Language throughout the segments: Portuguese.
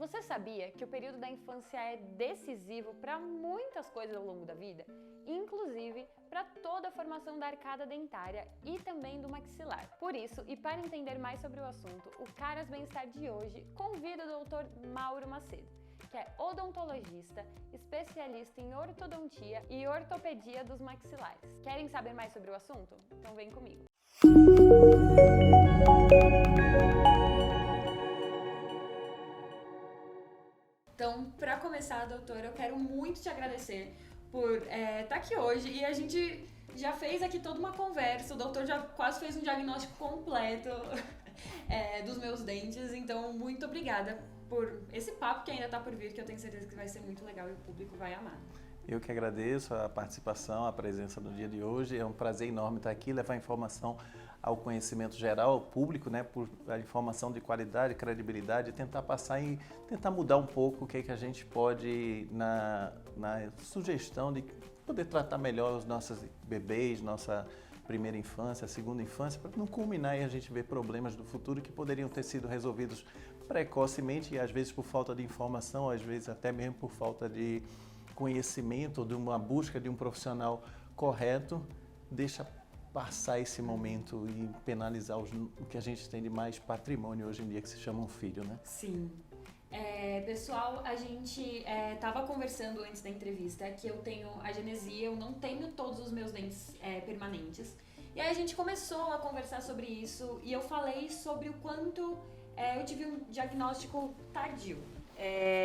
Você sabia que o período da infância é decisivo para muitas coisas ao longo da vida? Inclusive para toda a formação da arcada dentária e também do maxilar. Por isso, e para entender mais sobre o assunto, o Caras Bem-Estar de hoje convida o Dr. Mauro Macedo, que é odontologista, especialista em ortodontia e ortopedia dos maxilares. Querem saber mais sobre o assunto? Então vem comigo! Então, para começar, doutor, eu quero muito te agradecer por estar aqui hoje, e a gente já fez aqui toda uma conversa, o doutor já quase fez um diagnóstico completo dos meus dentes, então muito obrigada por esse papo que ainda está por vir, que eu tenho certeza que vai ser muito legal e o público vai amar. Eu que agradeço a participação, a presença no dia de hoje, é um prazer enorme estar aqui, levar informação ao conhecimento geral, ao público, né, por a informação de qualidade, credibilidade, tentar passar e tentar mudar um pouco o que é que a gente pode, na sugestão de poder tratar melhor os nossos bebês, nossa primeira infância, segunda infância, para não culminar e a gente ver problemas do futuro que poderiam ter sido resolvidos precocemente e às vezes por falta de informação, às vezes até mesmo por falta de conhecimento, de uma busca de um profissional correto, deixa passar esse momento e penalizar o que a gente tem de mais patrimônio hoje em dia, que se chama um filho, né? Sim. Pessoal, a gente estava conversando antes da entrevista que eu tenho agenesia, eu não tenho todos os meus dentes permanentes. E aí a gente começou a conversar sobre isso e eu falei sobre o quanto eu tive um diagnóstico tardio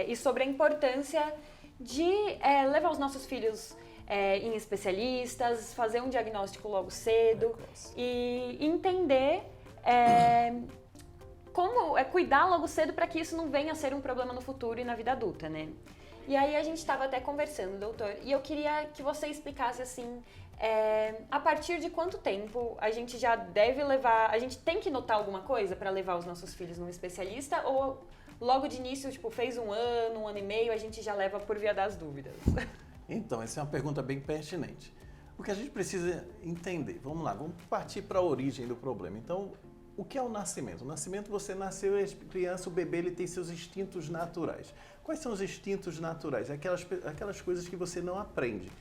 e sobre a importância de levar os nossos filhos em especialistas, fazer um diagnóstico logo cedo e entender como cuidar logo cedo para que isso não venha a ser um problema no futuro e na vida adulta, né? E aí a gente estava até conversando, doutor, e eu queria que você explicasse assim, a partir de quanto tempo a gente já deve levar, a gente tem que notar alguma coisa para levar os nossos filhos num especialista ou logo de início, tipo, fez um ano e meio, a gente já leva por via das dúvidas? Então, essa é uma pergunta bem pertinente. O que a gente precisa entender, vamos lá, vamos partir para a origem do problema. Então, o que é o nascimento? O nascimento, você nasceu, é criança, o bebê ele tem seus instintos naturais. Quais são os instintos naturais? Aquelas coisas que você não aprende.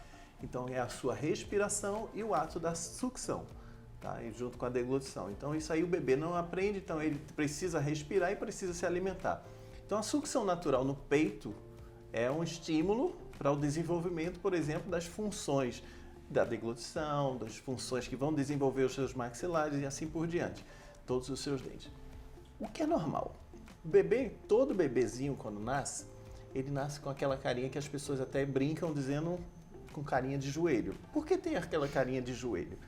Então, é a sua respiração e o ato da sucção, tá? E junto com a deglutição. Então, isso aí o bebê não aprende, então ele precisa respirar e precisa se alimentar. Então, a sucção natural no peito é um estímulo para o desenvolvimento, por exemplo, das funções da deglutição, das funções que vão desenvolver os seus maxilares e assim por diante, todos os seus dentes. O que é normal? O bebê, todo bebezinho quando nasce, ele nasce com aquela carinha que as pessoas até brincam dizendo com carinha de joelho. Por que tem aquela carinha de joelho?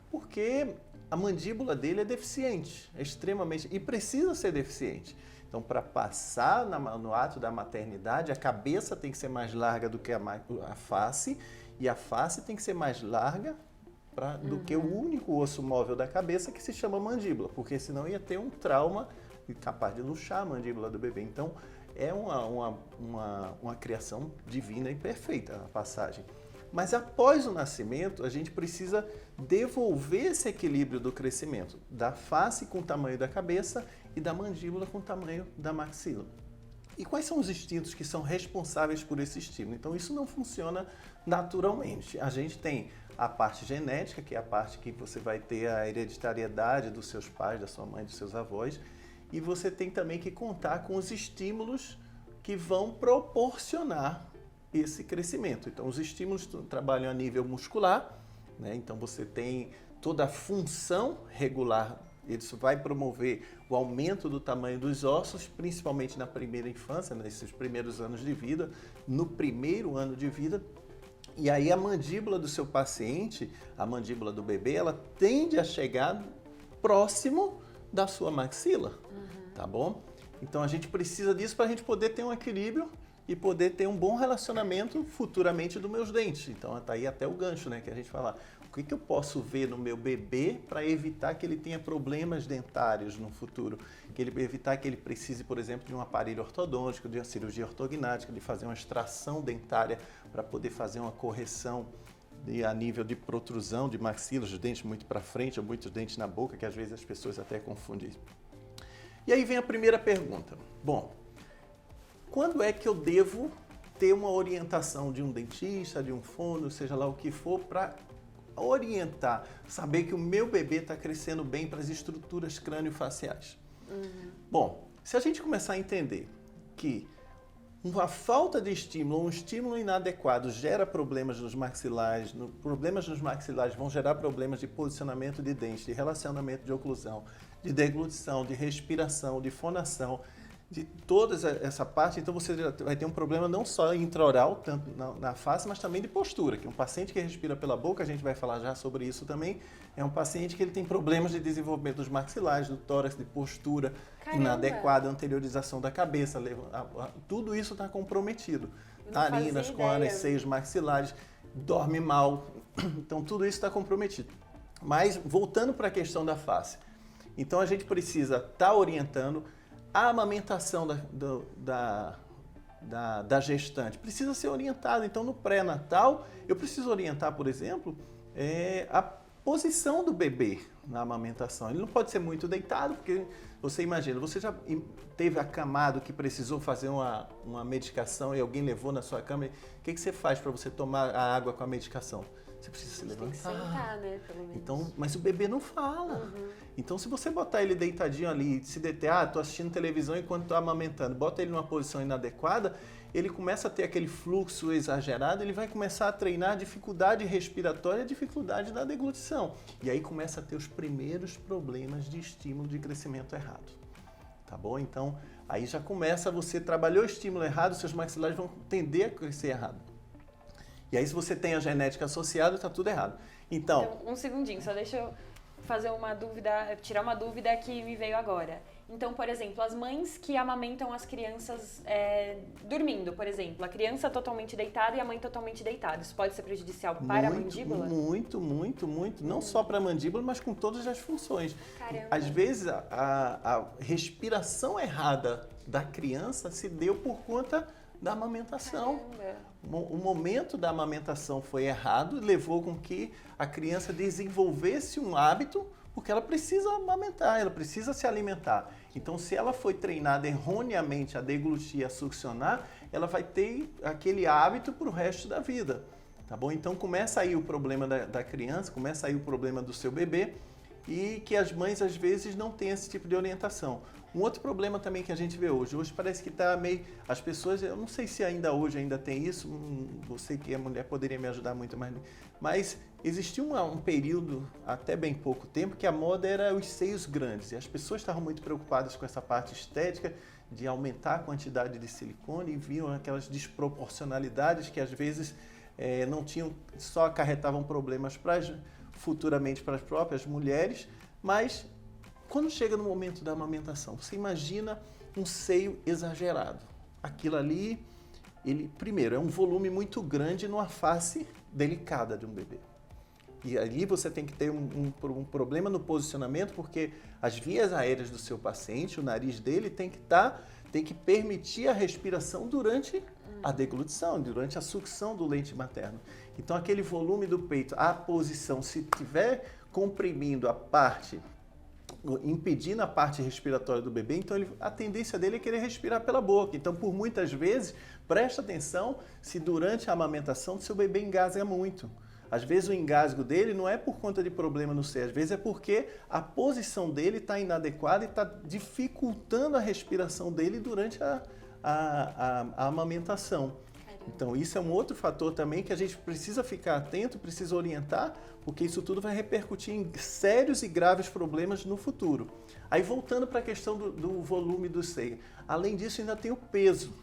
Porque a mandíbula dele é deficiente, é extremamente, e precisa ser deficiente. Então, para passar no ato da maternidade, a cabeça tem que ser mais larga do que a face, e a face tem que ser mais larga do que o único osso móvel da cabeça, que se chama mandíbula, porque senão ia ter um trauma capaz de luxar a mandíbula do bebê. Então, é uma criação divina e perfeita a passagem. Mas após o nascimento, a gente precisa devolver esse equilíbrio do crescimento, da face com o tamanho da cabeça e da mandíbula com o tamanho da maxila. E quais são os instintos que são responsáveis por esse estímulo? Então, isso não funciona naturalmente. A gente tem a parte genética, que é a parte que você vai ter a hereditariedade dos seus pais, da sua mãe, dos seus avós, e você tem também que contar com os estímulos que vão proporcionar esse crescimento. Então, os estímulos trabalham a nível muscular, né? Então, você tem toda a função regular, isso vai promover o aumento do tamanho dos ossos, principalmente na primeira infância, nesses primeiros anos de vida, no primeiro ano de vida. E aí a mandíbula do seu paciente, a mandíbula do bebê, ela tende a chegar próximo da sua maxila, tá bom? Então, a gente precisa disso para a gente poder ter um equilíbrio e poder ter um bom relacionamento futuramente dos meus dentes. Então, tá aí até o gancho, né, que a gente fala, o que eu posso ver no meu bebê para evitar que ele tenha problemas dentários no futuro, evitar que ele precise, por exemplo, de um aparelho ortodôntico, de uma cirurgia ortognática, de fazer uma extração dentária para poder fazer uma correção a nível de protrusão de maxilas, os dentes muito para frente ou muitos dentes na boca, que às vezes as pessoas até confundem. E aí vem a primeira pergunta. Bom, quando é que eu devo ter uma orientação de um dentista, de um fono, seja lá o que for, para orientar, saber que o meu bebê está crescendo bem para as estruturas crânio-faciais? Bom, se a gente começar a entender que uma falta de estímulo, um estímulo inadequado gera problemas nos maxilares, problemas nos maxilares vão gerar problemas de posicionamento de dente, de relacionamento de oclusão, de deglutição, de respiração, de fonação, de toda essa parte. Então você vai ter um problema não só intraoral, tanto na face, mas também de postura, que um paciente que respira pela boca, a gente vai falar já sobre isso também, é um paciente que ele tem problemas de desenvolvimento dos maxilares, do tórax, de postura inadequada, anteriorização da cabeça, tudo isso está comprometido. Narinas, córneas, seios maxilares, dorme mal, então tudo isso está comprometido. Mas voltando para a questão da face, então a gente precisa estar orientando a amamentação da gestante, precisa ser orientada. Então no pré-natal eu preciso orientar, por exemplo, a posição do bebê na amamentação. Ele não pode ser muito deitado, porque você imagina, você já teve acamado que precisou fazer uma medicação e alguém levou na sua cama. O que você faz para você tomar a água com a medicação? Você precisa se levantar. Tem que sentar, né, pelo menos. Então, mas o bebê não fala. Então, se você botar ele deitadinho ali, se deter, tô assistindo televisão enquanto tô amamentando, bota ele numa posição inadequada, ele começa a ter aquele fluxo exagerado, ele vai começar a treinar dificuldade respiratória, dificuldade da deglutição. E aí começa a ter os primeiros problemas de estímulo de crescimento errado. Tá bom? Então, aí já começa, você trabalhou o estímulo errado, seus maxilares vão tender a crescer errado. E aí, se você tem a genética associada, está tudo errado. Então, um segundinho, só deixa eu fazer uma dúvida, tirar uma dúvida que me veio agora. Então, por exemplo, as mães que amamentam as crianças dormindo, por exemplo, a criança totalmente deitada e a mãe totalmente deitada, isso pode ser prejudicial para a mandíbula? Muito. Não só para a mandíbula, mas com todas as funções. Caramba. Às vezes, a respiração errada da criança se deu por conta da amamentação. Caramba. O momento da amamentação foi errado e levou com que a criança desenvolvesse um hábito, porque ela precisa amamentar, ela precisa se alimentar. Então, se ela foi treinada erroneamente a deglutir, a succionar, ela vai ter aquele hábito para o resto da vida, tá bom? Então, começa aí o problema da criança, começa aí o problema do seu bebê, e que as mães, às vezes, não têm esse tipo de orientação. Um outro problema também que a gente vê hoje parece que está meio... As pessoas, eu não sei se hoje ainda tem isso, você que é mulher poderia me ajudar muito mais, mas existiu um período, até bem pouco tempo, que a moda era os seios grandes, e as pessoas estavam muito preocupadas com essa parte estética, de aumentar a quantidade de silicone, e viam aquelas desproporcionalidades que às vezes não tinham, só acarretavam problemas futuramente para as próprias mulheres, mas quando chega no momento da amamentação, você imagina um seio exagerado. Aquilo ali, primeiro, é um volume muito grande numa face delicada de um bebê. E ali você tem que ter um problema no posicionamento, porque as vias aéreas do seu paciente, o nariz dele tem que permitir a respiração durante a deglutição, durante a sucção do leite materno. Então aquele volume do peito, a posição, se estiver comprimindo a parte, impedindo a parte respiratória do bebê, então a tendência dele é querer respirar pela boca. Então, por muitas vezes, presta atenção se durante a amamentação seu bebê engasga muito. Às vezes o engasgo dele não é por conta de problema no seio, às vezes é porque a posição dele está inadequada e está dificultando a respiração dele durante a amamentação. Então, isso é um outro fator também que a gente precisa ficar atento, precisa orientar, porque isso tudo vai repercutir em sérios e graves problemas no futuro. Aí, voltando para a questão do volume do seio. Além disso, ainda tem o peso,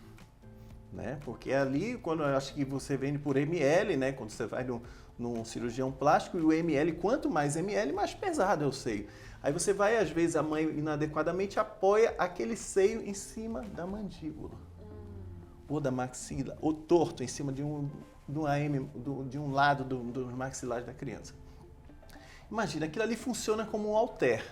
né? Porque ali, quando eu acho que você vende por ml, né? Quando você vai num cirurgião plástico, e o ml, quanto mais ml, mais pesado é o seio. Aí você vai, às vezes, a mãe inadequadamente apoia aquele seio em cima da mandíbula. Ou da maxila, ou torto em cima de um lado dos maxilares da criança. Imagina, aquilo ali funciona como um halter.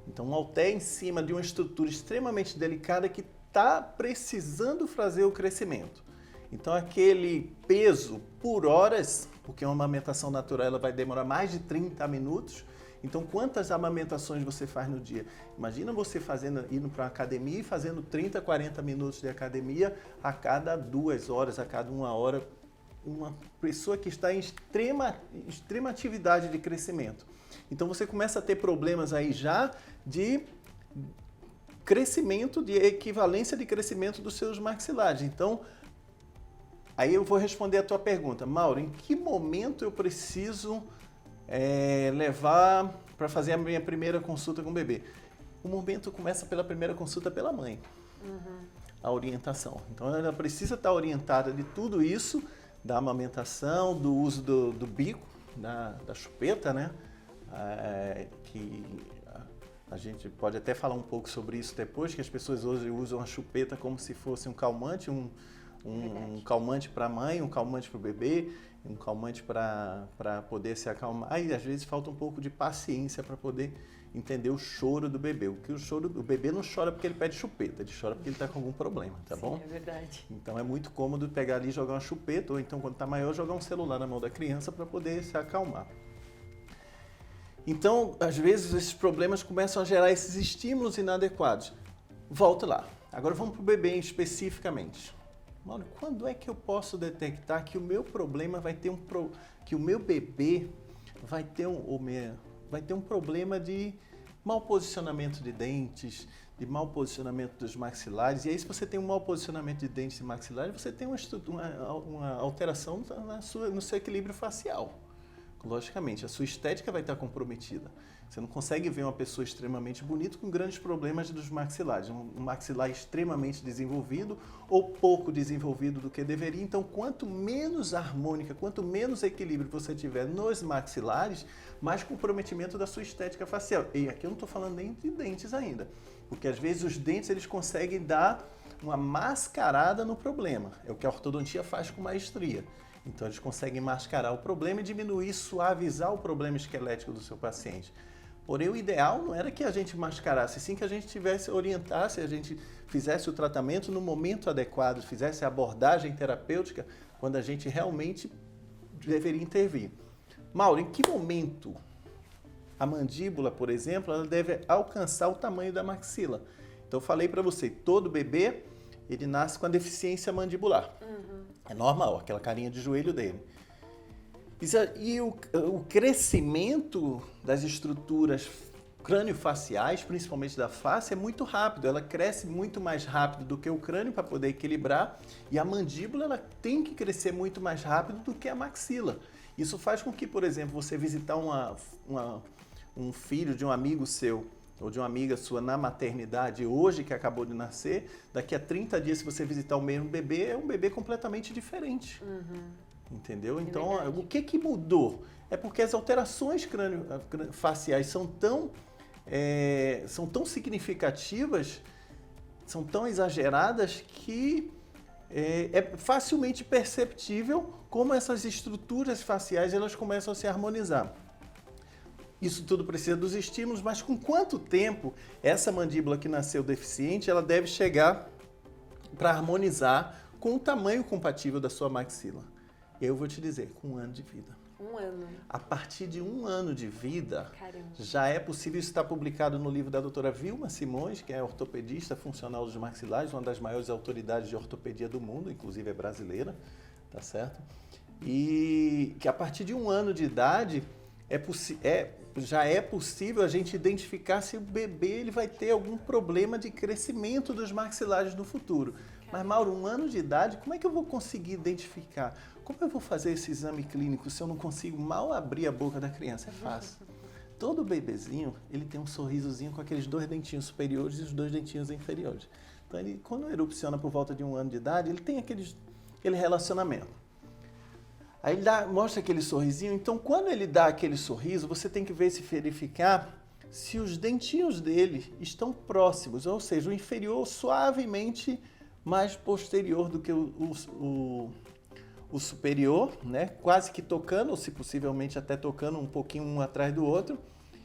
Então, um halter em cima de uma estrutura extremamente delicada que está precisando fazer o crescimento. Então, aquele peso por horas, porque uma amamentação natural ela vai demorar mais de 30 minutos, Então, quantas amamentações você faz no dia? Imagina você indo para uma academia e fazendo 30, 40 minutos de academia a cada 2 horas, a cada 1 hora. Uma pessoa que está em extrema atividade de crescimento. Então, você começa a ter problemas aí já de crescimento, de equivalência de crescimento dos seus maxilares. Então, aí eu vou responder a tua pergunta. Mauro, em que momento eu preciso levar para fazer a minha primeira consulta com o bebê? O momento começa pela primeira consulta pela mãe. A orientação. Então, ela precisa estar orientada de tudo isso, da amamentação, do uso do bico, da chupeta, né? Que a gente pode até falar um pouco sobre isso depois, que as pessoas hoje usam a chupeta como se fosse um calmante, um calmante para a mãe, um calmante para o bebê, um calmante para poder se acalmar. E às vezes falta um pouco de paciência para poder entender o choro do bebê. O bebê não chora porque ele pede chupeta, ele chora porque ele está com algum problema, tá bom? Sim, é verdade. Então é muito cômodo pegar ali e jogar uma chupeta, ou então quando está maior, jogar um celular na mão da criança para poder se acalmar. Então, às vezes, esses problemas começam a gerar esses estímulos inadequados. Volto lá. Agora vamos para o bebê especificamente. Mano, quando é que eu posso detectar que o meu problema que o meu bebê vai ter um problema de mau posicionamento de dentes, de mau posicionamento dos maxilares? E aí, se você tem um mau posicionamento de dentes e maxilares, você tem uma alteração no seu equilíbrio facial. Logicamente, a sua estética vai estar comprometida. Você não consegue ver uma pessoa extremamente bonita com grandes problemas dos maxilares. Um maxilar extremamente desenvolvido ou pouco desenvolvido do que deveria. Então, quanto menos harmônica, quanto menos equilíbrio você tiver nos maxilares, mais comprometimento da sua estética facial. E aqui eu não estou falando nem de dentes ainda. Porque às vezes os dentes eles conseguem dar uma mascarada no problema. É o que a ortodontia faz com maestria. Então, eles conseguem mascarar o problema e diminuir, suavizar o problema esquelético do seu paciente. Porém, o ideal não era que a gente mascarasse, sim que a gente orientasse, a gente fizesse o tratamento no momento adequado, fizesse a abordagem terapêutica quando a gente realmente deveria intervir. Mauro, em que momento a mandíbula, por exemplo, ela deve alcançar o tamanho da maxila? Então, eu falei para você, todo bebê, ele nasce com a deficiência mandibular. É normal, aquela carinha de joelho dele. E o crescimento das estruturas crânio-faciais, principalmente da face, é muito rápido. Ela cresce muito mais rápido do que o crânio para poder equilibrar. E a mandíbula ela tem que crescer muito mais rápido do que a maxila. Isso faz com que, por exemplo, você visitar um filho de um amigo seu ou de uma amiga sua na maternidade hoje, que acabou de nascer, daqui a 30 dias, se você visitar o mesmo bebê, é um bebê completamente diferente. Entendeu? Então, o que mudou? É porque as alterações faciais são tão significativas, são tão exageradas, que é facilmente perceptível como essas estruturas faciais elas começam a se harmonizar. Isso tudo precisa dos estímulos, mas com quanto tempo essa mandíbula que nasceu deficiente, ela deve chegar para harmonizar com o tamanho compatível da sua maxila? Eu vou te dizer, com 1 ano de vida. 1 ano. A partir de 1 ano de vida, Caramba. já é possível, isso está publicado no livro da doutora Vilma Simões, que é ortopedista funcional dos maxilares, uma das maiores autoridades de ortopedia do mundo, inclusive é brasileira, tá certo? E que a partir de 1 ano de idade, já é possível a gente identificar se o bebê ele vai ter algum problema de crescimento dos maxilares no futuro. Mas, Mauro, 1 ano de idade, como é que eu vou conseguir identificar? Como eu vou fazer esse exame clínico se eu não consigo mal abrir a boca da criança? É fácil. Todo bebezinho, ele tem um sorrisozinho com aqueles 2 dentinhos superiores e os 2 dentinhos inferiores. Então, ele, quando erupciona por volta de 1 ano de idade, ele tem aquele relacionamento. Aí ele mostra aquele sorrisinho, então quando ele dá aquele sorriso, você tem que verificar se os dentinhos dele estão próximos, ou seja, o inferior suavemente mais posterior do que o superior, né? Quase que tocando, ou se possivelmente até tocando um pouquinho um atrás do outro.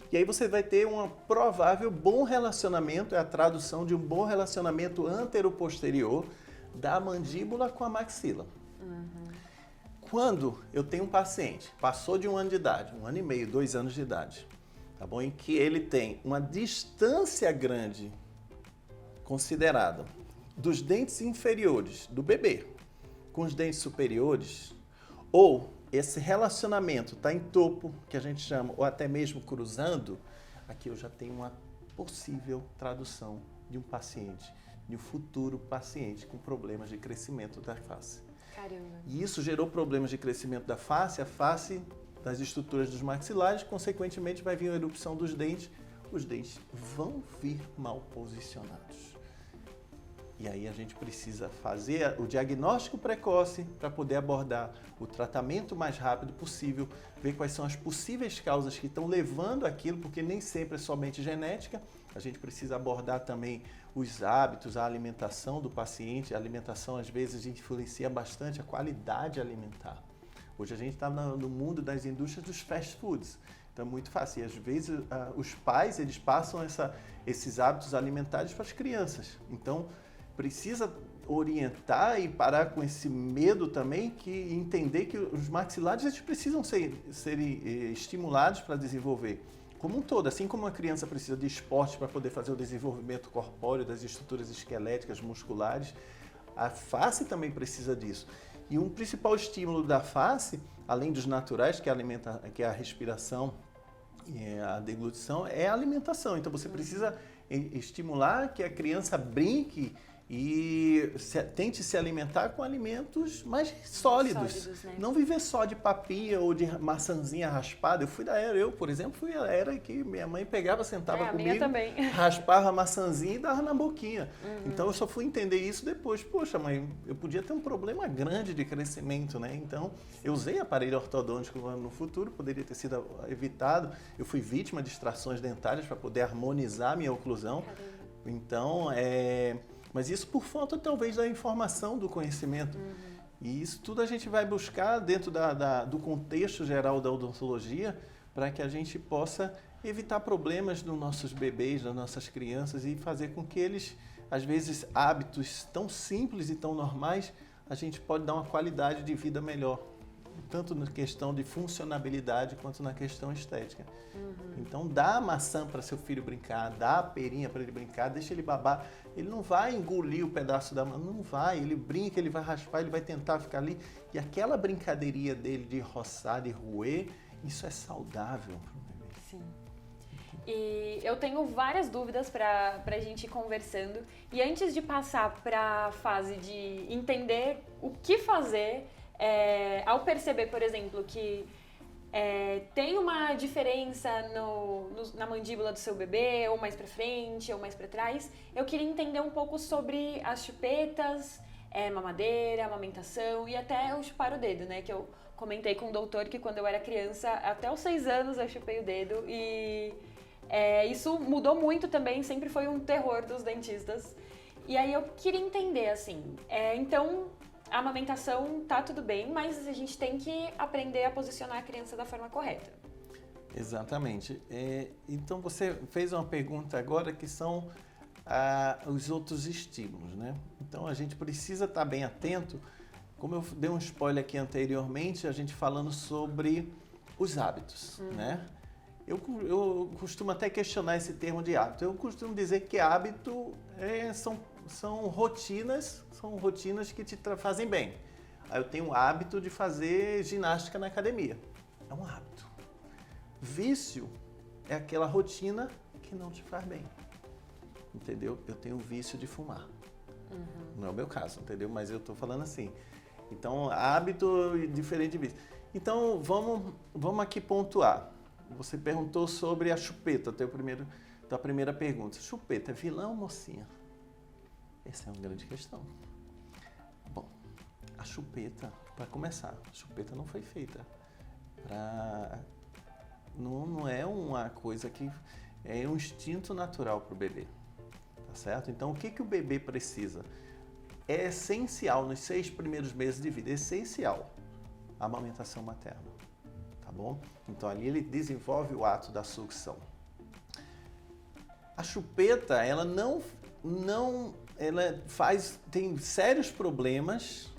E aí você vai ter um provável bom relacionamento, é a tradução de um bom relacionamento antero-posterior da mandíbula com a maxila. Quando eu tenho um paciente, passou de 1 ano de idade, 1 ano e meio, 2 anos de idade, tá bom? Em que ele tem uma distância grande considerada dos dentes inferiores do bebê com os dentes superiores, ou esse relacionamento está em topo, que a gente chama, ou até mesmo cruzando, aqui eu já tenho uma possível tradução de um paciente, de um futuro paciente com problemas de crescimento da face. Caramba. E isso gerou problemas de crescimento da face, a face das estruturas dos maxilares, consequentemente vai vir a erupção dos dentes, os dentes vão vir mal posicionados. E aí a gente precisa fazer o diagnóstico precoce para poder abordar o tratamento mais rápido possível, ver quais são as possíveis causas que estão levando aquilo, porque nem sempre é somente genética. A gente precisa abordar também os hábitos, a alimentação do paciente. A alimentação às vezes influencia bastante a qualidade alimentar. Hoje a gente está no mundo das indústrias dos fast foods. Então é muito fácil. E às vezes os pais eles passam esses hábitos alimentares para as crianças. Então precisa orientar e parar com esse medo também, que entender que os maxilares eles precisam serem estimulados para desenvolver como um todo. Assim como uma criança precisa de esporte para poder fazer o desenvolvimento corpóreo das estruturas esqueléticas, musculares, a face também precisa disso. E um principal estímulo da face, além dos naturais, que é a respiração e a deglutição, é a alimentação. Então você precisa estimular que a criança brinque e tente se alimentar com alimentos mais sólidos, né? Não viver só de papinha ou de maçãzinha raspada. Eu fui da era, por exemplo, fui da era que minha mãe pegava, sentava comigo, raspava a maçãzinha e dava na boquinha. Então eu só fui entender isso depois. Poxa, mãe, eu podia ter um problema grande de crescimento, né? Então eu usei aparelho ortodôntico no futuro, poderia ter sido evitado. Eu fui vítima de extrações dentárias para poder harmonizar minha oclusão. Então, mas isso por falta, talvez, da informação, do conhecimento. E isso tudo a gente vai buscar dentro do contexto geral da odontologia para que a gente possa evitar problemas nos nossos bebês, nas nossas crianças e fazer com que eles, às vezes, hábitos tão simples e tão normais, a gente pode dar uma qualidade de vida melhor, tanto na questão de funcionabilidade quanto na questão estética. Então dá a maçã para seu filho brincar, dá a perinha para ele brincar, deixa ele babar. Ele não vai engolir o pedaço da maçã, não vai. Ele brinca, ele vai raspar, ele vai tentar ficar ali. E aquela brincadeirinha dele de roçar, de roer, isso é saudável para o bebê. Sim. E eu tenho várias dúvidas para a gente ir conversando. E antes de passar para a fase de entender o que fazer, ao perceber, por exemplo, que tem uma diferença na mandíbula do seu bebê, ou mais para frente, ou mais para trás, eu queria entender um pouco sobre as chupetas, mamadeira, amamentação e até o chupar o dedo, né? Que eu comentei com o doutor que quando eu era criança, até os 6 anos eu chupei o dedo e isso mudou muito também, sempre foi um terror dos dentistas. E aí eu queria entender, assim, então a amamentação tá tudo bem, mas a gente tem que aprender a posicionar a criança da forma correta. Exatamente. Então você fez uma pergunta agora que são os outros estímulos, né? Então a gente precisa estar bem atento, como eu dei um spoiler aqui anteriormente, a gente falando sobre os hábitos, né? Eu costumo até questionar esse termo de hábito. Eu costumo dizer que hábito são rotinas que te fazem bem. Aí eu tenho o hábito de fazer ginástica na academia. É um hábito. Vício é aquela rotina que não te faz bem. Entendeu? Eu tenho o vício de fumar. Não é o meu caso, entendeu? Mas eu estou falando assim. Então, hábito é diferente de vício. Então, vamos aqui pontuar. Você perguntou sobre a chupeta, tua primeira pergunta. Chupeta é vilão ou mocinha? Essa é uma grande questão. Bom, a chupeta, para começar, a chupeta não foi feita para... Não é uma coisa que... É um instinto natural para o bebê, tá certo? Então, o que o bebê precisa? É essencial, nos 6 primeiros meses de vida, é essencial a amamentação materna, tá bom? Então, ali ele desenvolve o ato da sucção. A chupeta, ela tem sérios problemas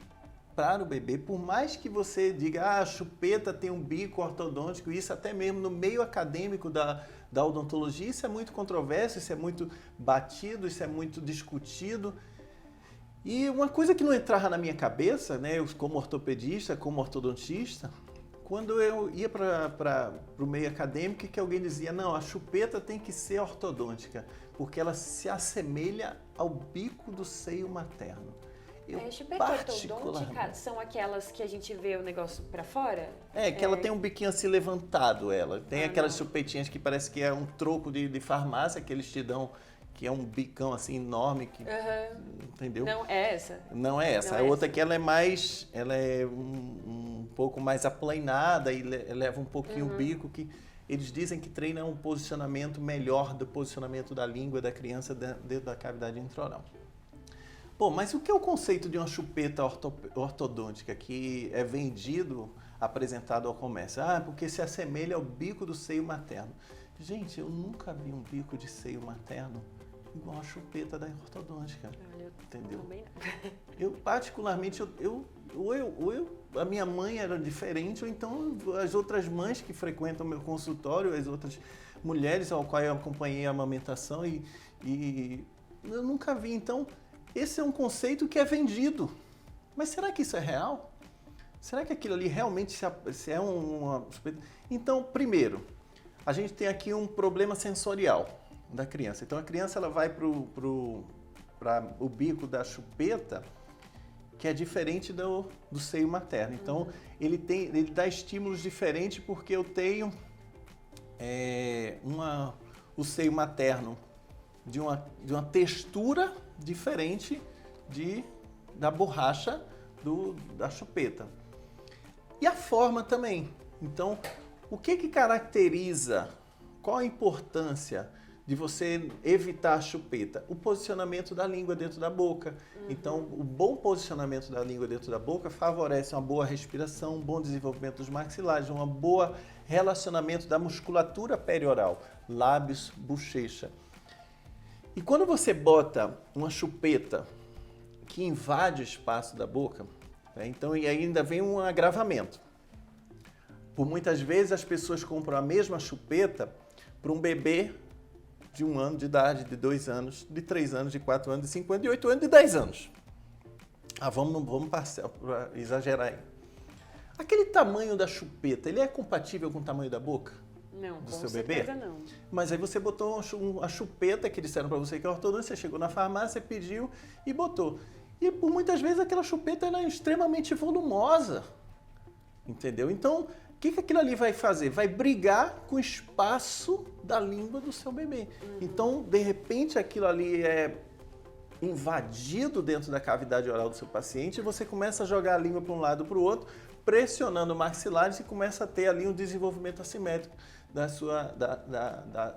para o bebê, por mais que você diga, a chupeta tem um bico ortodôntico, isso até mesmo no meio acadêmico da odontologia, isso é muito controverso, isso é muito batido, isso é muito discutido. E uma coisa que não entrava na minha cabeça, né, eu como ortopedista, como ortodontista, quando eu ia para o meio acadêmico, que alguém dizia, não, a chupeta tem que ser ortodôntica, porque ela se assemelha ao bico do seio materno. Chupeta ortodôntica são aquelas que a gente vê o negócio pra fora? Que ela tem um biquinho assim levantado, ela. Tem aquelas chupetinhas que parece que é um troco de farmácia que eles te dão, que é um bicão assim enorme, que, entendeu? Não é essa? Não é essa. A outra que ela é um pouco mais aplainada e leva um pouquinho o bico, que eles dizem que treina um posicionamento melhor do posicionamento da língua da criança dentro da cavidade intraoral. Bom, mas o que é o conceito de uma chupeta ortodôntica que é vendido, apresentado ao comércio? Porque se assemelha ao bico do seio materno. Gente, eu nunca vi um bico de seio materno igual a chupeta da ortodôntica. Entendeu? Também não. Eu particularmente, a minha mãe era diferente, ou então as outras mães que frequentam o meu consultório, as outras mulheres ao qual eu acompanhei a amamentação e eu nunca vi. Então, esse é um conceito que é vendido. Mas será que isso é real? Será que aquilo ali realmente se é uma... Então, primeiro, a gente tem aqui um problema sensorial da criança. Então, a criança ela vai para o bico da chupeta, que é diferente do seio materno. Então, ele dá estímulos diferentes porque eu tenho o seio materno de uma textura diferente da borracha da chupeta. E a forma também. Então, o que caracteriza, qual a importância de você evitar a chupeta? O posicionamento da língua dentro da boca. Então, o bom posicionamento da língua dentro da boca favorece uma boa respiração, um bom desenvolvimento dos maxilares, um bom relacionamento da musculatura perioral, lábios, bochecha. E quando você bota uma chupeta que invade o espaço da boca, então e ainda vem um agravamento. Por muitas vezes as pessoas compram a mesma chupeta para um bebê de 1 ano de idade, de 2 anos, de 3 anos, de 4 anos, de 5 anos, de 8 anos, de 10 anos. Vamos para exagerar aí. Aquele tamanho da chupeta, ele é compatível com o tamanho da boca? Não, do com seu certeza bebê? não. Mas aí você botou a chupeta que disseram para você que é ortodôncia, você chegou na farmácia, pediu e botou. E por muitas vezes aquela chupeta ela é extremamente volumosa, entendeu? Então, o que aquilo ali vai fazer? Vai brigar com o espaço da língua do seu bebê. Então, de repente, aquilo ali é invadido dentro da cavidade oral do seu paciente e você começa a jogar a língua para um lado e para o outro, pressionando maxilares e começa a ter ali um desenvolvimento assimétrico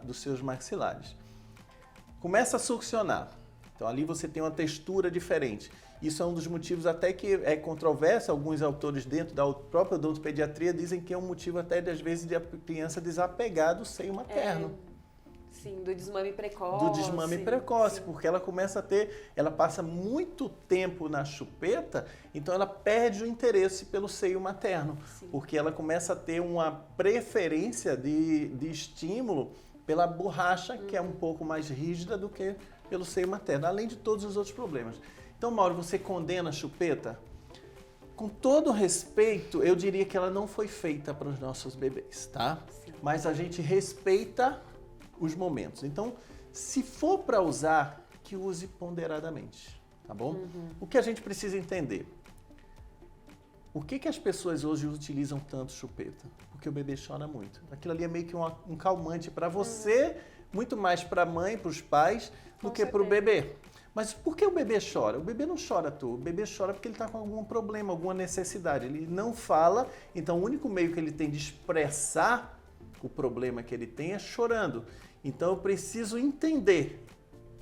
dos seus maxilares. Começa a succionar. Então ali você tem uma textura diferente. Isso é um dos motivos até que é controverso. Alguns autores dentro da própria odontopediatria dizem que é um motivo até, às vezes, de a criança desapegar do seio materno. Sim, do desmame precoce. Do desmame precoce, porque ela começa a ela passa muito tempo na chupeta, então ela perde o interesse pelo seio materno, porque ela começa a ter uma preferência de estímulo pela borracha, que é um pouco mais rígida do que pelo seio materno, além de todos os outros problemas. Então, Mauro, você condena a chupeta? Com todo respeito, eu diria que ela não foi feita para os nossos bebês, tá? Sim. Mas a gente respeita os momentos. Então, se for para usar, que use ponderadamente, tá bom? O que a gente precisa entender? O que as pessoas hoje utilizam tanto chupeta? Porque o bebê chora muito. Aquilo ali é meio que um calmante para você, muito mais para a mãe, para os pais, do que para o bebê. Mas por que o bebê chora? O bebê não chora à toa. O bebê chora porque ele está com algum problema, alguma necessidade. Ele não fala, então o único meio que ele tem de expressar o problema que ele tem é chorando. Então eu preciso entender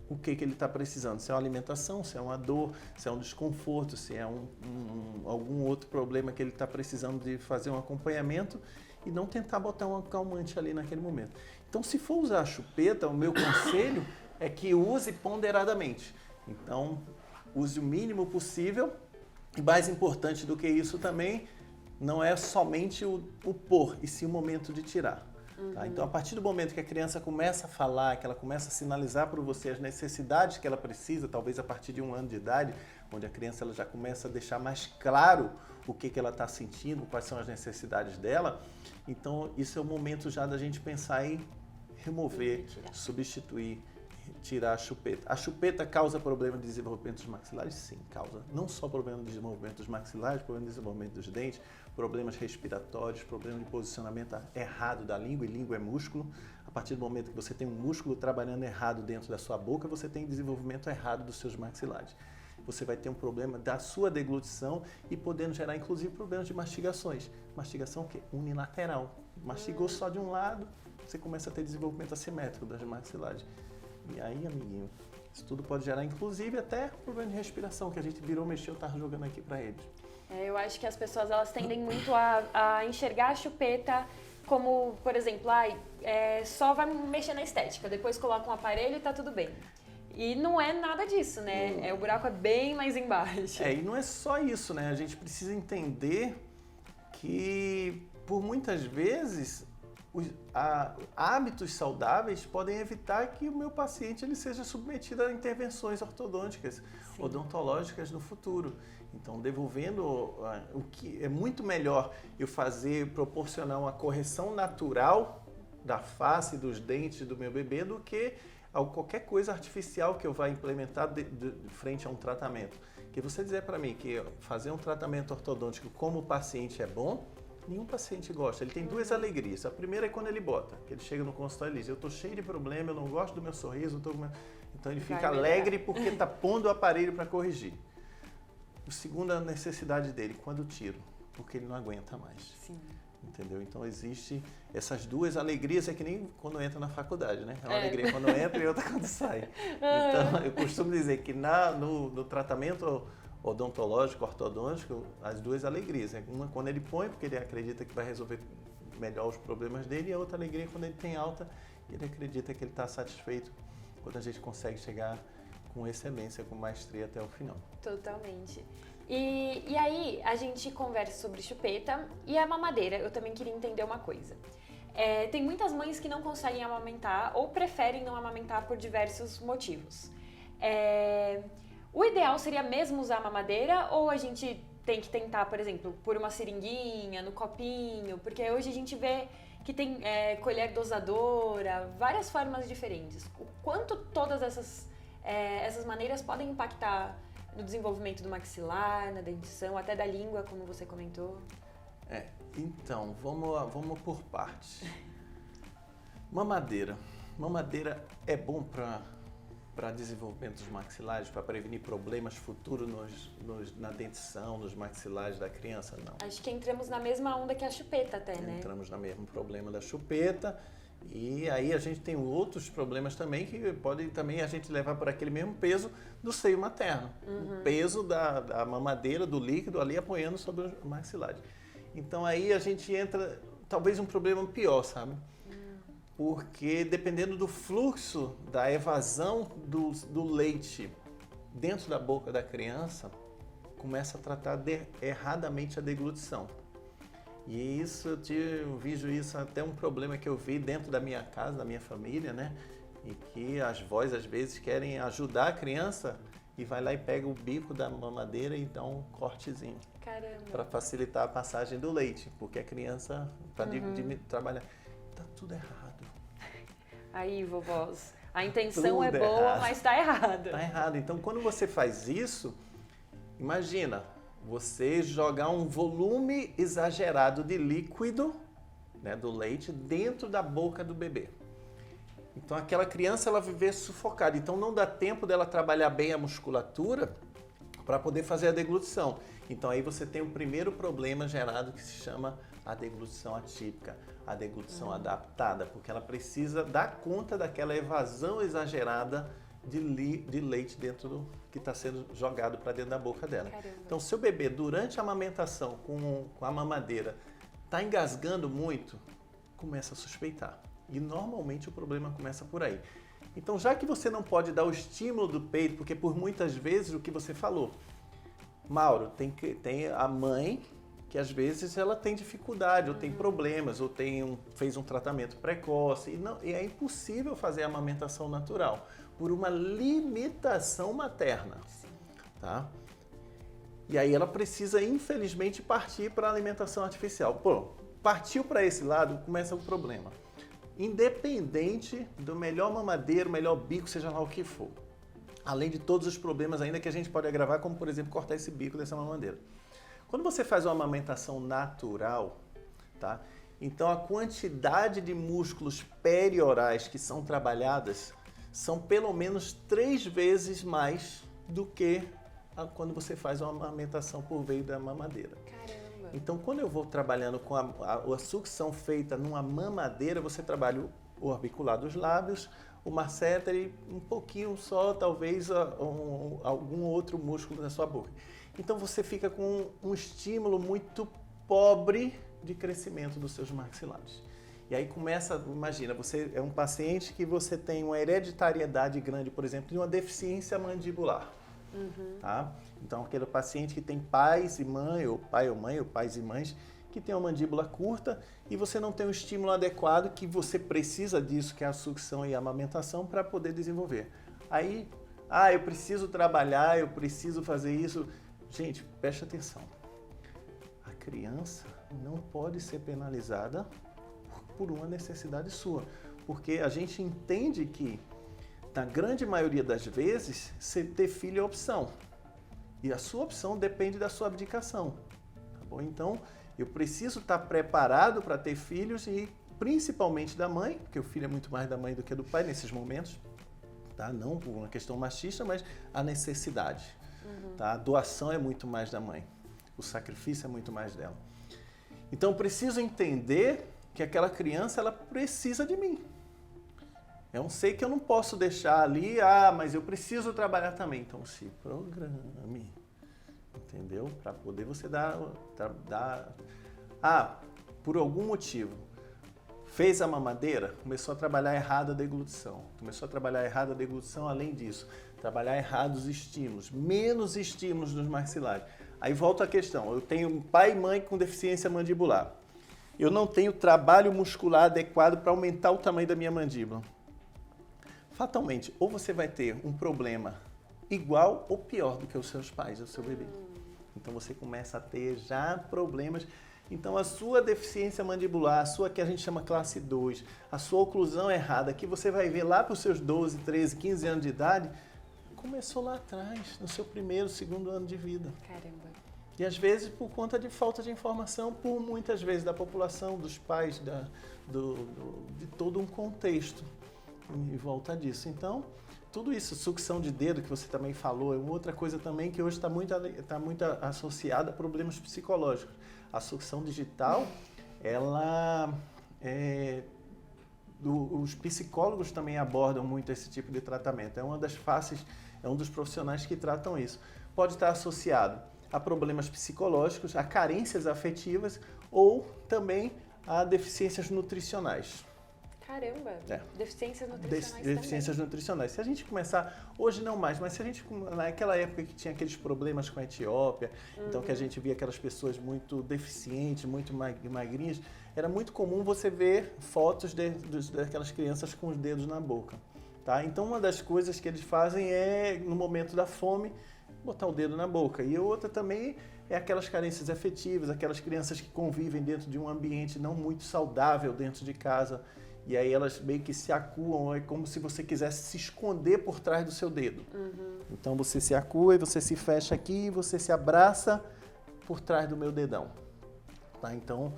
o que ele está precisando. Se é uma alimentação, se é uma dor, se é um desconforto, se é algum outro problema que ele está precisando de fazer um acompanhamento e não tentar botar um calmante ali naquele momento. Então, se for usar a chupeta, o meu conselho é que use ponderadamente. Então, use o mínimo possível E mais importante do que isso também, não é somente o pôr, e sim o momento de tirar. Tá? Então, a partir do momento que a criança começa a falar, que ela começa a sinalizar para você as necessidades que ela precisa, talvez a partir de 1 ano de idade, onde a criança ela já começa a deixar mais claro o que ela está sentindo, quais são as necessidades dela, então isso é o momento já da gente pensar em remover, substituir, tirar a chupeta. A chupeta causa problema de desenvolvimento dos maxilares? Sim, causa. Não só problema de desenvolvimento dos maxilares, problema de desenvolvimento dos dentes, problemas respiratórios, problema de posicionamento errado da língua, e língua é músculo. A partir do momento que você tem um músculo trabalhando errado dentro da sua boca, você tem desenvolvimento errado dos seus maxilares. Você vai ter um problema da sua deglutição e podendo gerar, inclusive, problemas de mastigações. Mastigação que é unilateral. Mastigou só de um lado, você começa a ter desenvolvimento assimétrico das maxilares. E aí, amiguinho, isso tudo pode gerar, inclusive, até problema de respiração, que a gente virou, mexeu, tá jogando aqui para eles. Eu acho que as pessoas elas tendem muito a enxergar a chupeta como, por exemplo, só vai mexer na estética, depois coloca um aparelho e tá tudo bem. E não é nada disso, né? O buraco é bem mais embaixo. E não é só isso, né? A gente precisa entender que, por muitas vezes, hábitos saudáveis podem evitar que o meu paciente ele seja submetido a intervenções ortodônticas, odontológicas no futuro. Então, devolvendo o que é muito melhor eu proporcionar uma correção natural da face e dos dentes do meu bebê do que qualquer coisa artificial que eu vá implementar frente a um tratamento. Que você dizer para mim que fazer um tratamento ortodôntico como o paciente é bom, nenhum paciente gosta. Ele tem duas alegrias. A primeira é quando ele bota, que ele chega no consultório e diz, eu estou cheio de problema, eu não gosto do meu sorriso, então ele fica alegre porque está pondo o aparelho para corrigir. A segunda necessidade dele, quando tiro, porque ele não aguenta mais. Sim. Entendeu? Então, existe essas duas alegrias, é que nem quando entra na faculdade, né? É uma alegria quando entra e outra quando sai. Então, eu costumo dizer que no tratamento odontológico, ortodôntico, as duas alegrias. Uma quando ele põe, porque ele acredita que vai resolver melhor os problemas dele, e a outra alegria quando ele tem alta e ele acredita que ele está satisfeito quando a gente consegue chegar com excelência, com maestria até o final. Totalmente. E aí, a gente conversa sobre chupeta e a mamadeira. Eu também queria entender uma coisa. Tem muitas mães que não conseguem amamentar ou preferem não amamentar por diversos motivos. O ideal seria mesmo usar a mamadeira ou a gente tem que tentar, por exemplo, por uma seringuinha, no copinho? Porque hoje a gente vê que tem colher dosadora, várias formas diferentes. O quanto todas essas maneiras podem impactar no desenvolvimento do maxilar, na dentição, até da língua, como você comentou? Então, vamos por partes. Mamadeira. Mamadeira é bom para desenvolvimento dos maxilares, para prevenir problemas futuros na dentição, nos maxilares da criança? Não. Acho que entramos na mesma onda que a chupeta até, né? Entramos no mesmo problema da chupeta. E aí a gente tem outros problemas também que podem também a gente levar por aquele mesmo peso do seio materno. O peso da mamadeira, do líquido ali apoiando sobre os maxilares. Então aí a gente entra, talvez um problema pior, sabe? Porque dependendo do fluxo, da evasão do leite dentro da boca da criança, começa a tratar erradamente a deglutição. E isso, eu vejo isso até um problema que eu vi dentro da minha casa, da minha família, né? E que as vós, às vezes, querem ajudar a criança e vai lá e pega o bico da mamadeira e dá um cortezinho. Caramba! Para facilitar a passagem do leite, porque a criança, para trabalhar, tá tudo errado. Aí, vovós, a intenção é boa, mas tá errado. Tá errado. Então, quando você faz isso, imagina você jogar um volume exagerado de líquido, né, do leite, dentro da boca do bebê. Então, aquela criança, ela viver sufocada. Então, não dá tempo dela trabalhar bem a musculatura para poder fazer a deglutição. Então, aí você tem o primeiro problema gerado que se chama a deglutição atípica, a deglutição adaptada, porque ela precisa dar conta daquela evasão exagerada de leite dentro que está sendo jogado para dentro da boca dela. Caramba. Então, se o bebê, durante a amamentação, com a mamadeira, está engasgando muito, começa a suspeitar. E normalmente o problema começa por aí. Então, já que você não pode dar o estímulo do peito, porque por muitas vezes o que você falou, Mauro, tem a mãe que às vezes ela tem dificuldade, ou tem problemas, ou fez um tratamento precoce, e é impossível fazer a amamentação natural por uma limitação materna, tá? E aí ela precisa, infelizmente, partir para a alimentação artificial. Pô, partiu para esse lado, começa o problema. Independente do melhor mamadeiro, melhor bico, seja lá o que for. Além de todos os problemas ainda que a gente pode agravar, como, por exemplo, cortar esse bico dessa mamadeira. Quando você faz uma amamentação natural, tá? Então a quantidade de músculos periorais que são trabalhadas são pelo menos 3 vezes mais do que quando você faz uma amamentação por meio da mamadeira. Caramba! Então, quando eu vou trabalhando com a sucção feita numa mamadeira, você trabalha o orbicular dos lábios, o masseter e um pouquinho só, talvez, algum outro músculo da sua boca. Então, você fica com um estímulo muito pobre de crescimento dos seus maxilares. E aí começa, imagina, você é um paciente que você tem uma hereditariedade grande, por exemplo, de uma deficiência mandibular. Tá? Então, aquele paciente que tem pais e mãe, ou pai ou mãe, ou pais e mães, que tem uma mandíbula curta e você não tem um estímulo adequado que você precisa disso, que é a sucção e a amamentação, para poder desenvolver. Aí, eu preciso trabalhar, eu preciso fazer isso. Gente, preste atenção. A criança não pode ser penalizada por uma necessidade sua, porque a gente entende que na grande maioria das vezes, ter filho é opção. E a sua opção depende da sua abdicação. Tá bom? Então, eu preciso estar preparado para ter filhos e principalmente da mãe, porque o filho é muito mais da mãe do que do pai nesses momentos. Tá? Não por uma questão machista, mas a necessidade. Tá? A doação é muito mais da mãe. O sacrifício é muito mais dela. Então, eu preciso entender que aquela criança ela precisa de mim. Eu sei que eu não posso deixar ali, mas eu preciso trabalhar também. Então, se programe, entendeu? Para poder você dar... por algum motivo, fez a mamadeira, começou a trabalhar errado a deglutição. Além disso, trabalhar errado os estímulos, menos estímulos nos maxilares. Aí volta a questão, eu tenho pai e mãe com deficiência mandibular. Eu não tenho trabalho muscular adequado para aumentar o tamanho da minha mandíbula. Fatalmente, ou você vai ter um problema igual ou pior do que os seus pais, o seu bebê. Então você começa a ter já problemas. Então a sua deficiência mandibular, a sua que a gente chama classe 2, a sua oclusão errada, que você vai ver lá para os seus 12, 13, 15 anos de idade, começou lá atrás, no seu primeiro, segundo ano de vida. Caramba. E às vezes por conta de falta de informação, por muitas vezes da população, dos pais, de todo um contexto. E volta disso. Então, tudo isso, sucção de dedo que você também falou, é outra coisa também que hoje está muito associada a problemas psicológicos. A sucção digital, os psicólogos também abordam muito esse tipo de tratamento. É uma das faces, é um dos profissionais que tratam isso. Pode estar associado a problemas psicológicos, a carências afetivas ou também a deficiências nutricionais. Caramba, deficiências nutricionais Deficiências nutricionais. Se a gente começar, hoje não mais, mas se a gente, naquela época que tinha aqueles problemas com a Etiópia, então que a gente via aquelas pessoas muito deficientes, muito magrinhas, era muito comum você ver fotos daquelas crianças com os dedos na boca. Tá? Então uma das coisas que eles fazem é, no momento da fome, botar o dedo na boca. E outra também é aquelas carências afetivas, aquelas crianças que convivem dentro de um ambiente não muito saudável dentro de casa. E aí elas meio que se acuam, é como se você quisesse se esconder por trás do seu dedo. Então você se acua e você se fecha aqui e você se abraça por trás do meu dedão. Tá? Então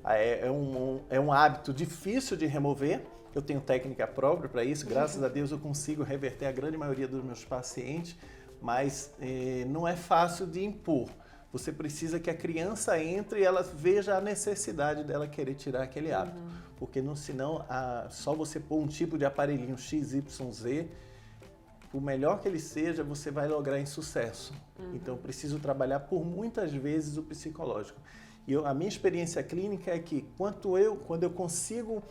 é um hábito difícil de remover. Eu tenho técnica própria para isso, graças a Deus eu consigo reverter a grande maioria dos meus pacientes, mas não é fácil de impor. Você precisa que a criança entre e ela veja a necessidade dela querer tirar aquele hábito. Porque senão, só você pôr um tipo de aparelhinho XYZ, por melhor que ele seja, você vai lograr insucesso. Então, eu preciso trabalhar por muitas vezes o psicológico. E a minha experiência clínica é que quando eu consigo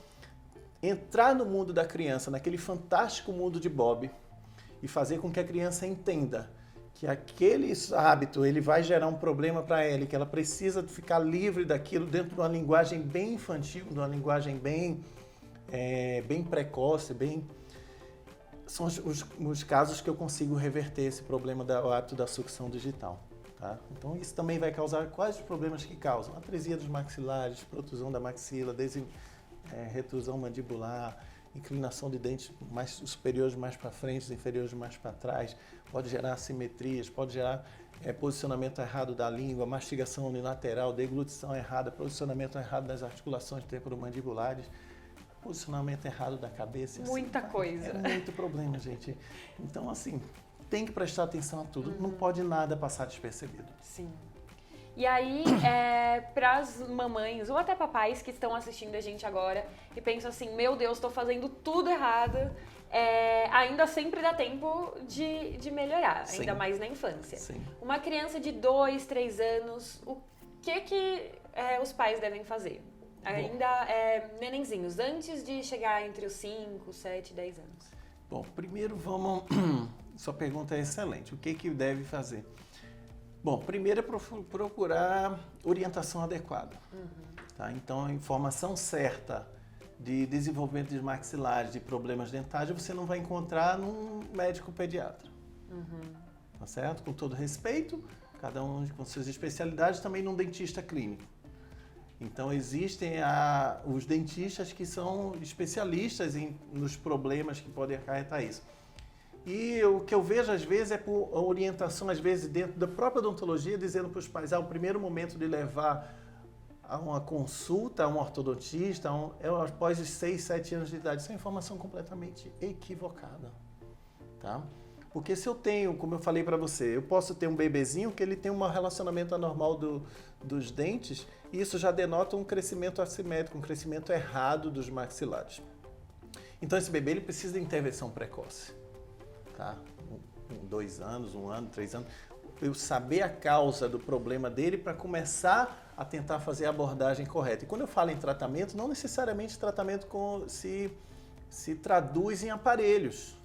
entrar no mundo da criança, naquele fantástico mundo de Bob, e fazer com que a criança entenda que aquele hábito ele vai gerar um problema para ela, que ela precisa ficar livre daquilo dentro de uma linguagem bem infantil, de uma linguagem bem precoce, são os casos que eu consigo reverter esse problema do hábito da sucção digital. Tá? Então isso também vai causar quais os problemas que causam? Atresia dos maxilares, protusão da maxila, retrusão mandibular, inclinação de dentes mais superiores mais para frente, os inferiores mais para trás, pode gerar assimetrias, pode gerar posicionamento errado da língua, mastigação unilateral, deglutição errada, posicionamento errado das articulações temporomandibulares, posicionamento errado da cabeça. Muita coisa. É muito problema, gente. Então, assim, tem que prestar atenção a tudo. Não pode nada passar despercebido. Sim. E aí, para as mamães ou até papais que estão assistindo a gente agora e pensam assim, meu Deus, estou fazendo tudo errado, ainda sempre dá tempo de melhorar, Sim. ainda mais na infância. Sim. Uma criança de 2, 3 anos, o que os pais devem fazer? Ainda nenenzinhos, antes de chegar entre os 5, 7, 10 anos. Bom, primeiro vamos... Sua pergunta é excelente. O que deve fazer? Bom, primeiro é procurar orientação adequada. Tá? Então, a informação certa de desenvolvimento de maxilares, de problemas dentários, você não vai encontrar num médico pediatra. Tá certo? Com todo respeito, cada um com suas especialidades, também num dentista clínico. Então, existem os dentistas que são especialistas nos problemas que podem acarretar isso. E o que eu vejo, às vezes, é por orientação, às vezes, dentro da própria odontologia, dizendo para os pais, o primeiro momento de levar a uma consulta a um ortodontista é após os 6, 7 anos de idade. Isso é informação completamente equivocada. Tá? Porque se eu tenho, como eu falei para você, eu posso ter um bebezinho que ele tem um relacionamento anormal dos dentes, e isso já denota um crescimento assimétrico, um crescimento errado dos maxilares. Então esse bebê ele precisa de intervenção precoce. Tá? 2 anos, 1 ano, 3 anos. Eu saber a causa do problema dele para começar a tentar fazer a abordagem correta. E quando eu falo em tratamento, não necessariamente tratamento se traduz em aparelhos.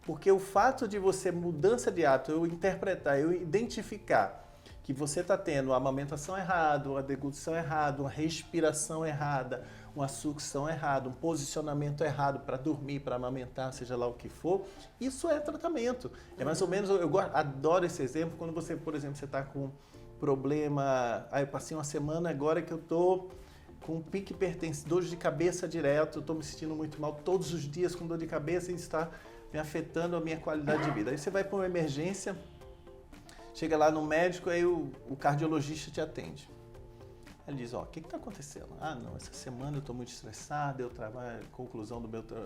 Porque o fato de você, mudança de hábito, eu interpretar, eu identificar que você está tendo uma amamentação errada, uma deglutição errada, uma respiração errada, uma sucção errada, um posicionamento errado para dormir, para amamentar, seja lá o que for, isso é tratamento. É mais ou menos, eu adoro esse exemplo, quando você, por exemplo, você está com problema, eu passei uma semana agora que eu estou com pique hipertensivo, dor de cabeça direto, estou me sentindo muito mal todos os dias com dor de cabeça e isso está me afetando a minha qualidade de vida. Aí você vai para uma emergência, chega lá no médico, aí o cardiologista te atende. Ele diz, o que está acontecendo? Não, essa semana eu estou muito estressado, eu trabalho, conclusão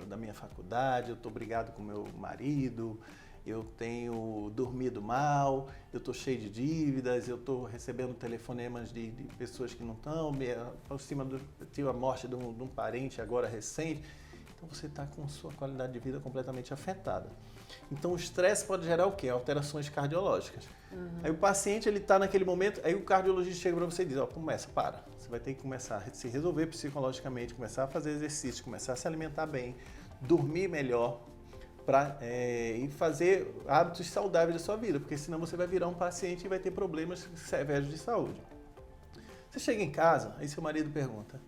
da minha faculdade, eu estou brigado com meu marido, eu tenho dormido mal, eu estou cheio de dívidas, eu estou recebendo telefonemas de pessoas que não estão, por cima tive a morte de um parente agora recente. Então você está com sua qualidade de vida completamente afetada. Então o estresse pode gerar o quê? Alterações cardiológicas. Aí o paciente ele está naquele momento, aí o cardiologista chega para você e diz, para. Você vai ter que começar a se resolver psicologicamente, começar a fazer exercício, começar a se alimentar bem, dormir melhor e fazer hábitos saudáveis da sua vida, porque senão você vai virar um paciente e vai ter problemas severos de saúde. Você chega em casa, aí seu marido pergunta,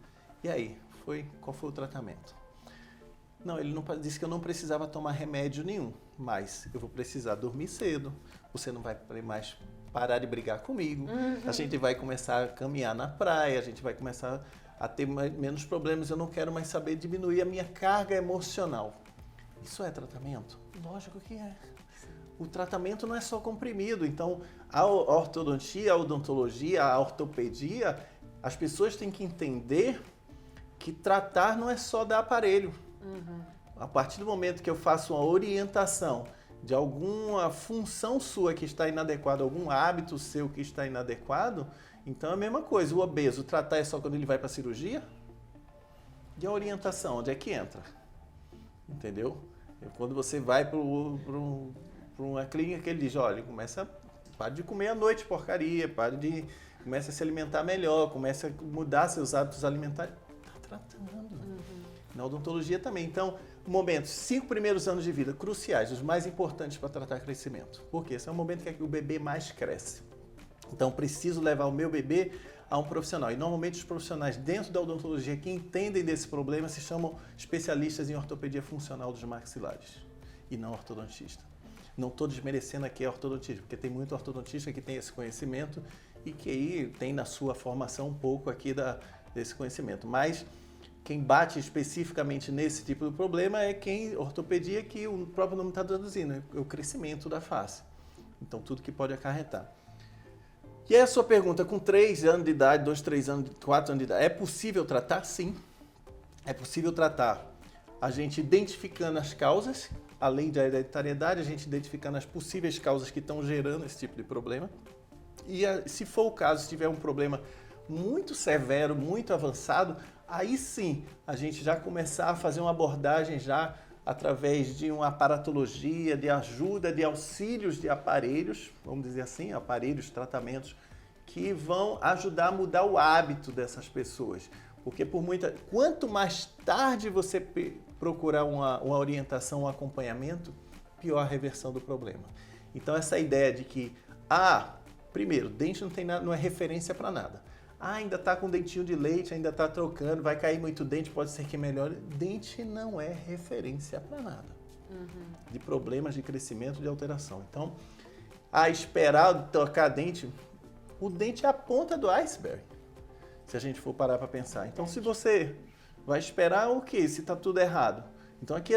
e aí, qual foi o tratamento? Não, ele disse que eu não precisava tomar remédio nenhum, mas eu vou precisar dormir cedo, você não vai mais parar de brigar comigo, a gente vai começar a caminhar na praia, a gente vai começar a ter menos problemas, eu não quero mais saber diminuir a minha carga emocional. Isso é tratamento? Lógico que é. O tratamento não é só comprimido, então a ortodontia, a odontologia, a ortopedia, as pessoas têm que entender que tratar não é só dar aparelho. A partir do momento que eu faço uma orientação de alguma função sua que está inadequada, algum hábito seu que está inadequado, então é a mesma coisa. O obeso, tratar é só quando ele vai para a cirurgia? E a orientação, onde é que entra? Entendeu? Quando você vai para uma clínica que ele diz, olha, para de comer à noite porcaria, comece a se alimentar melhor, comece a mudar seus hábitos alimentares. Está tratando. Na odontologia também. Então, momentos, 5 primeiros anos de vida, cruciais, os mais importantes para tratar crescimento. Porque esse é o momento que o bebê mais cresce. Então, preciso levar o meu bebê a um profissional. E normalmente os profissionais dentro da odontologia que entendem desse problema se chamam especialistas em ortopedia funcional dos maxilares e não ortodontista. Não estou desmerecendo aqui a ortodontismo, porque tem muito ortodontista que tem esse conhecimento e que aí tem na sua formação um pouco aqui desse conhecimento. Mas quem bate especificamente nesse tipo de problema é ortopedia, que o próprio nome está traduzindo, é o crescimento da face. Então, tudo que pode acarretar. E aí a sua pergunta, com 3 anos de idade, 2, 3 anos, 4 anos de idade, é possível tratar? Sim, é possível tratar. A gente identificando as causas, além da hereditariedade, a gente identificando as possíveis causas que estão gerando esse tipo de problema. E se for o caso, se tiver um problema muito severo, muito avançado, aí sim a gente já começar a fazer uma abordagem já através de uma aparatologia, de ajuda, de auxílios de aparelhos, vamos dizer assim, aparelhos, tratamentos, que vão ajudar a mudar o hábito dessas pessoas. Porque quanto mais tarde você procurar uma orientação, um acompanhamento, pior a reversão do problema. Então essa ideia de que, primeiro, dente não tem nada, não é referência para nada. Ainda está com dentinho de leite, ainda está trocando, vai cair muito dente, pode ser que melhore. Dente não é referência para nada. De problemas de crescimento, de alteração. Então, esperar trocar dente, o dente é a ponta do iceberg, se a gente for parar para pensar. Então, se você vai esperar o quê? Se está tudo errado. Então, aqui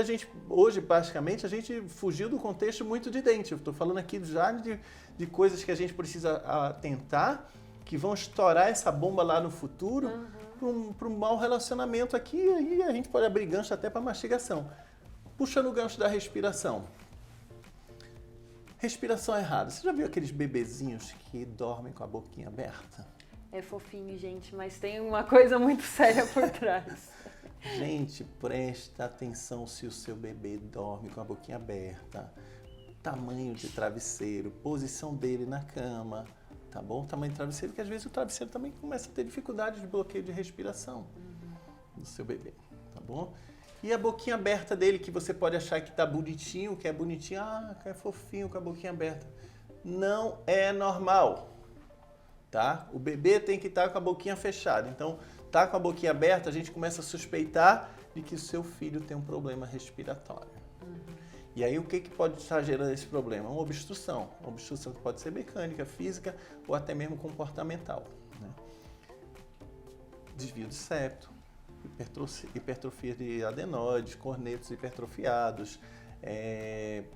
hoje, praticamente, a gente fugiu do contexto muito de dente. Eu estou falando aqui já de coisas que a gente precisa atentar, que vão estourar essa bomba lá no futuro, para um mau relacionamento aqui, aí a gente pode abrir gancho até para mastigação. Puxando o gancho da respiração. Respiração errada. Você já viu aqueles bebezinhos que dormem com a boquinha aberta? É fofinho, gente, mas tem uma coisa muito séria por trás. Gente, presta atenção se o seu bebê dorme com a boquinha aberta, tamanho de travesseiro, posição dele na cama, tá bom? Tamanho de travesseiro, porque às vezes o travesseiro também começa a ter dificuldade de bloqueio de respiração do seu bebê, tá bom? E a boquinha aberta dele, que você pode achar que tá bonitinho, que é bonitinho, que é fofinho com a boquinha aberta. Não é normal, tá? O bebê tem que estar com a boquinha fechada. Então, tá com a boquinha aberta, a gente começa a suspeitar de que o seu filho tem um problema respiratório. E aí, o que pode estar gerando esse problema? Uma obstrução. Uma obstrução que pode ser mecânica, física ou até mesmo comportamental, né? Desvio de septo, hipertrofia de adenoides, cornetos hipertrofiados,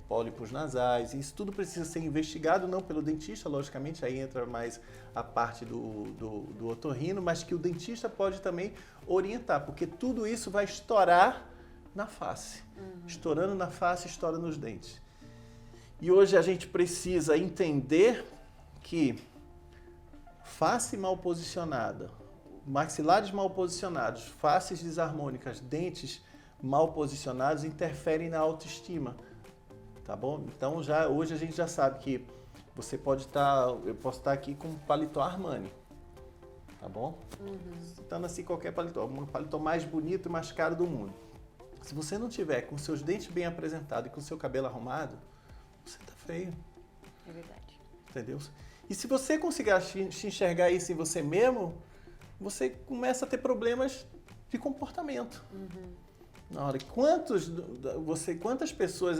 pólipos nasais. Isso tudo precisa ser investigado, não pelo dentista, logicamente, aí entra mais a parte do otorrino, mas que o dentista pode também orientar, porque tudo isso vai estourar na face. Estourando na face, estoura nos dentes. E hoje a gente precisa entender que face mal posicionada, maxilares mal posicionados, faces desarmônicas, dentes mal posicionados interferem na autoestima, tá bom? Então hoje a gente já sabe que você eu posso estar aqui com um paletó Armani, tá bom? Citando assim qualquer paletó, um paletó mais bonito e mais caro do mundo. Se você não tiver com seus dentes bem apresentados e com seu cabelo arrumado, você tá feio. É verdade. Entendeu? E se você conseguir enxergar isso em você mesmo, você começa a ter problemas de comportamento. Na hora, quantas pessoas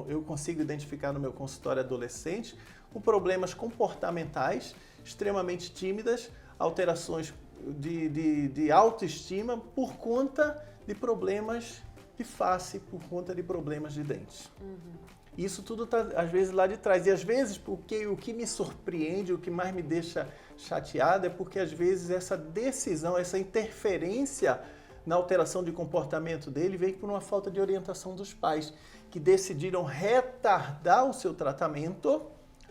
eu consigo identificar no meu consultório adolescente com problemas comportamentais, extremamente tímidas, alterações de autoestima por conta de problemas de face, por conta de problemas de dentes. Isso tudo está, às vezes, lá de trás. E, às vezes, porque o que me surpreende, o que mais me deixa chateado é porque, às vezes, essa decisão, essa interferência na alteração de comportamento dele veio por uma falta de orientação dos pais, que decidiram retardar o seu tratamento,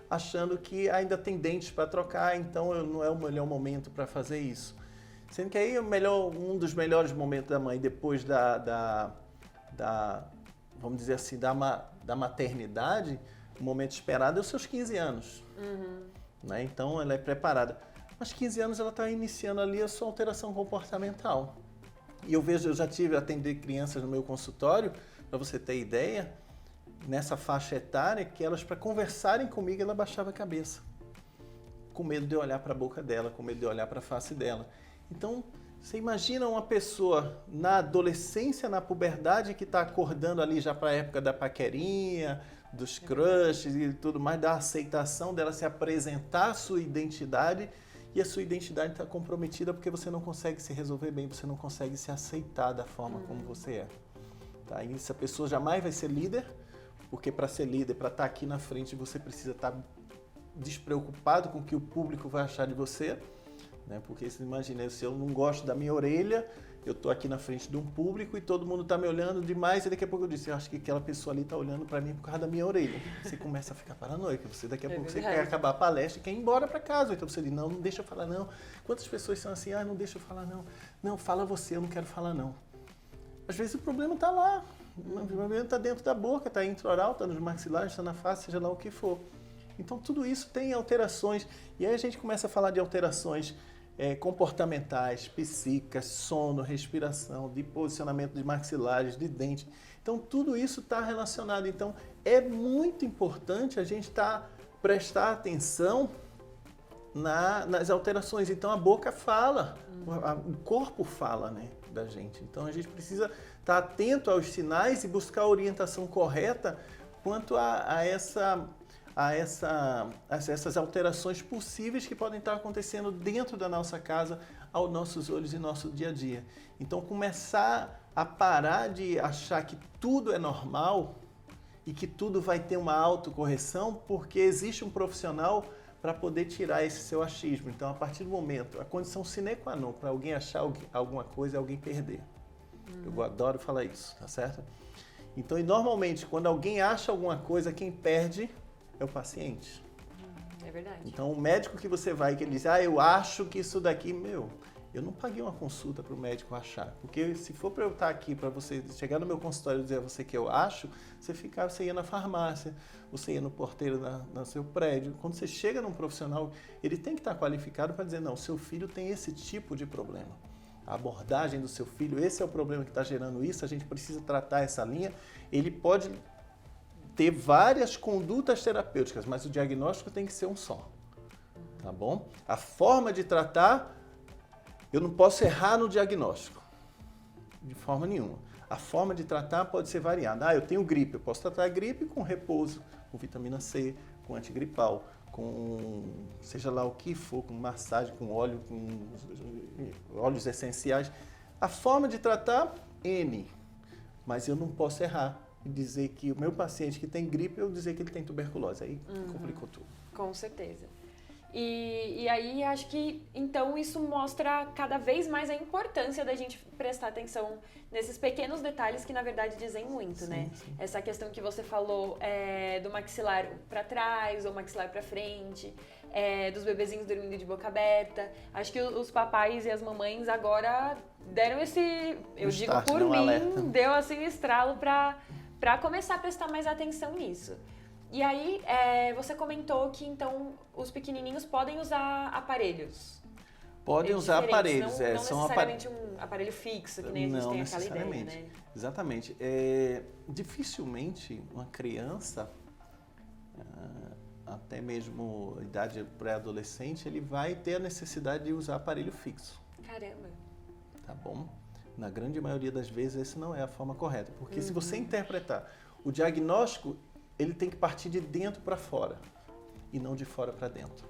achando que ainda tem dentes para trocar, então não é o melhor momento para fazer isso. Sendo que aí um dos melhores momentos da mãe, depois vamos dizer assim, da maternidade, o momento esperado é os seus 15 anos. Né? Então, ela é preparada. Mas 15 anos ela está iniciando ali a sua alteração comportamental. E eu já tive a atender crianças no meu consultório, para você ter ideia, nessa faixa etária, que elas, para conversarem comigo, ela baixava a cabeça. Com medo de eu olhar para a boca dela, com medo de eu olhar para a face dela. Então, você imagina uma pessoa na adolescência, na puberdade, que está acordando ali já para a época da paquerinha, dos crushes e tudo mais, da aceitação dela se apresentar a sua identidade, e a sua identidade está comprometida porque você não consegue se resolver bem, você não consegue se aceitar da forma como você é. Tá? E essa pessoa jamais vai ser líder, porque para ser líder, para estar aqui na frente, você precisa estar despreocupado com o que o público vai achar de você, né? Porque você imagina, se eu não gosto da minha orelha, eu estou aqui na frente de um público e todo mundo está me olhando demais, e daqui a pouco eu disse, eu acho que aquela pessoa ali está olhando para mim por causa da minha orelha. Você começa a ficar paranoico, você daqui a pouco você quer acabar a palestra e quer ir embora para casa. Então você diz, não deixa eu falar não. Quantas pessoas são assim, não deixa eu falar não. Não, fala você, eu não quero falar não. Às vezes o problema está lá, o problema está dentro da boca, está intraoral, está nos maxilares, está na face, seja lá o que for. Então tudo isso tem alterações, e aí a gente começa a falar de alterações comportamentais, psíquicas, sono, respiração, de posicionamento de maxilares, de dente. Então tudo isso está relacionado. Então é muito importante a gente prestar atenção nas alterações. Então a boca fala, o corpo fala, né, da gente. Então a gente precisa estar atento aos sinais e buscar a orientação correta quanto a essas alterações possíveis que podem estar acontecendo dentro da nossa casa, aos nossos olhos e nosso dia a dia. Então começar a parar de achar que tudo é normal e que tudo vai ter uma autocorreção, porque existe um profissional para poder tirar esse seu achismo. Então, a partir do momento, a condição sine qua non para alguém achar alguma coisa é alguém perder. Eu adoro falar isso, tá certo? Então, e normalmente, quando alguém acha alguma coisa, quem perde é o paciente. É verdade. Então, o médico que você vai, que ele diz, eu acho que isso daqui, eu não paguei uma consulta para o médico achar. Porque se for para eu estar aqui, para você chegar no meu consultório e dizer a você que eu acho, você ia na farmácia, você ia no porteiro no seu prédio. Quando você chega num profissional, ele tem que estar qualificado para dizer, não, seu filho tem esse tipo de problema. A abordagem do seu filho, esse é o problema que está gerando isso, a gente precisa tratar essa linha. Ele pode ter várias condutas terapêuticas, mas o diagnóstico tem que ser um só, tá bom? A forma de tratar, eu não posso errar no diagnóstico, de forma nenhuma. A forma de tratar pode ser variada. Eu tenho gripe, eu posso tratar a gripe com repouso, com vitamina C, com antigripal, com seja lá o que for, com massagem, com óleo, com óleos essenciais. A forma de tratar, N, mas eu não posso errar. Dizer que o meu paciente que tem gripe, eu dizer que ele tem tuberculose. Aí complicou tudo. Com certeza. E aí acho que então isso mostra cada vez mais a importância da gente prestar atenção nesses pequenos detalhes que na verdade dizem muito, né? Sim. Essa questão que você falou do maxilar para trás ou maxilar para frente, dos bebezinhos dormindo de boca aberta. Acho que os papais e as mamães agora deram eu digo por mim, alerta. deu assim um estralo para começar a prestar mais atenção nisso. E aí, você comentou que, então, os pequenininhos podem usar aparelhos. Podem usar aparelhos. Não necessariamente um aparelho fixo, que nem a gente tem aquela ideia, né? Exatamente. Dificilmente uma criança, até mesmo idade pré-adolescente, ele vai ter a necessidade de usar aparelho fixo. Caramba! Tá bom? Na grande maioria das vezes, essa não é a forma correta. Porque se você interpretar o diagnóstico, ele tem que partir de dentro para fora e não de fora para dentro.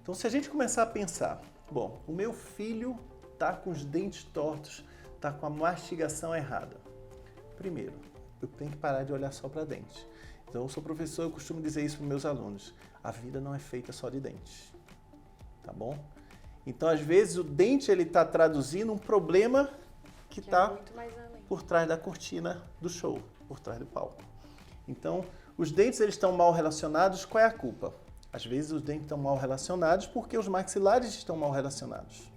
Então, se a gente começar a pensar, bom, o meu filho está com os dentes tortos, está com a mastigação errada. Primeiro, eu tenho que parar de olhar só para dente. Então, eu sou professor, eu costumo dizer isso para meus alunos. A vida não é feita só de dentes, tá bom? Então, às vezes, o dente ele está traduzindo um problema que está por trás da cortina do show, por trás do palco. Então, os dentes eles estão mal relacionados, qual é a culpa? Às vezes os dentes estão mal relacionados porque os maxilares estão mal relacionados.